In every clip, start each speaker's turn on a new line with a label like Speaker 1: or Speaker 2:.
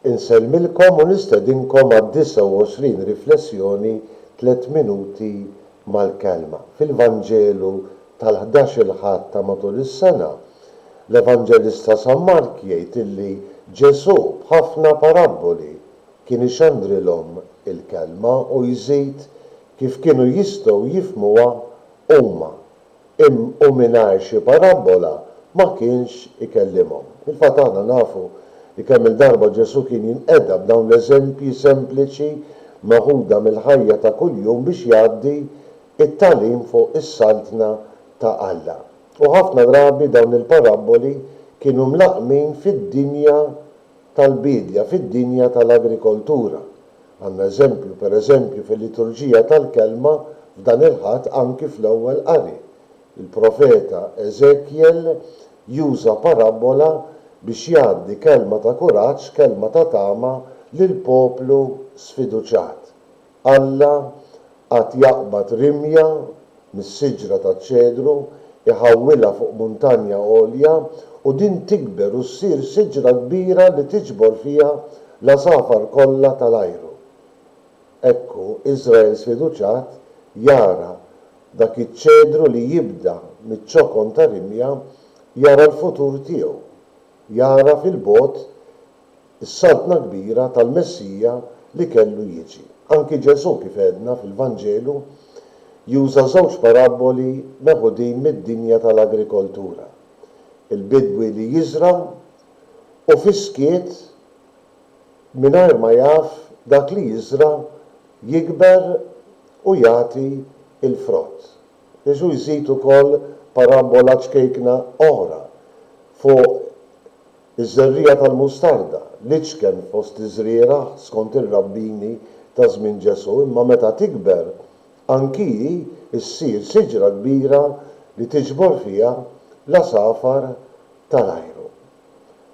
Speaker 1: Insellmilkom u nistedinkom għad-29 riflessjoni 3 minuti mal-kelma. Fil-Vanġelu tal-11-il Ħadd ta' matul is-sena, l-Evanġelista San Mark jgħid illi Ġesu b'ħafna paraboli kien ixandrilhom il-kelma u jżid kif kienu jistgħu jifhmuha huma u mingħajr xi parabola ma kienx ikellimhom. Il-fatt aħna nafu li kemm il-darba Ġesu kien jinqeda b'dawn l-eżempji sempliċi maħuda mill-ħajja ta' kuljum biex jgħaddi it-tagħlim fuq is-saltna ta' Alla. U ħafna drabi dawn il-paraboli kienu mlaqmin fid-dinja tal-bidja, fid-dinja tal-agrikoltura. Għandna eżempju, pereżempju fil-liturġija tal-kelma f'dan il-Ħadd anki fl-ewwel qari. Il-profeta Eżekjel juża parabola biex jgħaddi kelma ta' kuraġġ, kelma ta' tama lil poplu sfiduċat. Alla qatt jaqbad rimja mis-siġra taċ-ċedru, iħawwilha fuq muntanja għolja u din tikber u ssir siġra kbira li tiġbor fiha l-għasafar kollha tal-ajru. Ekku Iżrael sfiduċat jara dak iċ-ċedru li jibda miċ-ċokon ta' rimja jara l-futur tiegħu. Jara fil-bogħod is-saltna kbira tal-Messija li kellu jiġi. Anki Ġesu kif għedna fil-Vanġelu juża żewġ paraboli meħudin mid-dinja tal-agrikoltura. Il-bidwi li jiżra u fiskiet mingħajr ma jaf dak li jiżra jikber u jagħti il-frott. Ġesu jżid ukoll parabola ċkejkna oħra fuq iż-żerrija tal-mustarda li ċken fost iż-żriera skont ir-rabbini ta' żmien Ġesu, imma meta tikber anki issir siġra kbira li tiġbor fiha l-għasafar tal-ajru.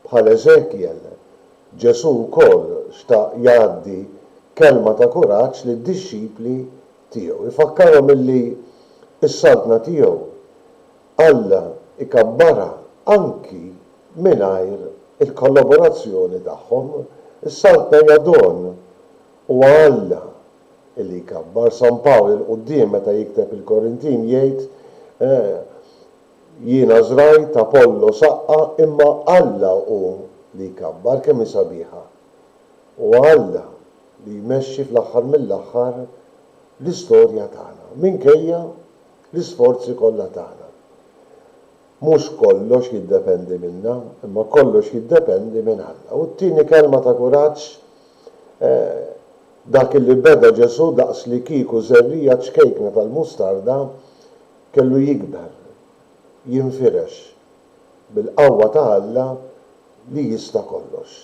Speaker 1: Bħal Eżekjel, Ġesu wkoll xtaq jgħaddi kelma ta' kuraġġ lid-dixxipli tiegħu. Ifakkarhom illi is-saltna tiegħu Alla ikabbara anki mingħajr il-kollaborazzjoni tagħhom. Is-saltna hija don u Alla illi jkabbar. San Pawl il-qudiem meta jikteb il-Korintin jgħid jiena żrajt Apollo saqqa imma Alla hu li jkabbar kemm hi sabiħa. U Alla li jmexxi fl-aħħar mill-aħħar l-istorja tagħna minkejja l-isforzi kollha tagħna. Mhux kollox jiddependi minna, imma kollox jiddependi minn Alla. U t-tieni kelma ta' kuraġġ dak li beda Ġesu daqs li kieku żerrija ċkejkna tal-mustarda kellu jikber, jinfirex bil-qawwa ta' Alla li jista' kollox.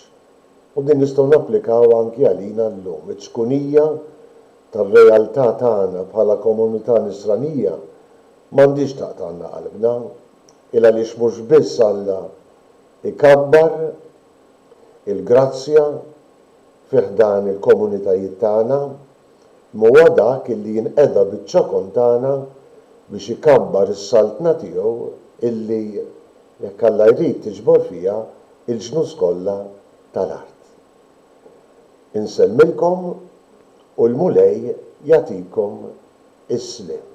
Speaker 1: U din nistgħu napplikaw anki għalina llum. Iċ-ċkunija tar-realtà tagħna bħala komunità nisranija m'għandix taqta'lna qalbna il għaliex mhux biss Alla ikabbar il-grazzja fih dan il-komunitajiet tagħna, ma huwa dak illi jinqeda biċ-ċokon tagħna biex ikabbar is-saltna tiegħu illi jekk Alla jrid tiġbor fiha il-ġnus kollha tal-art. Insellmilkom u l-mulej jagħtikom is-sliem.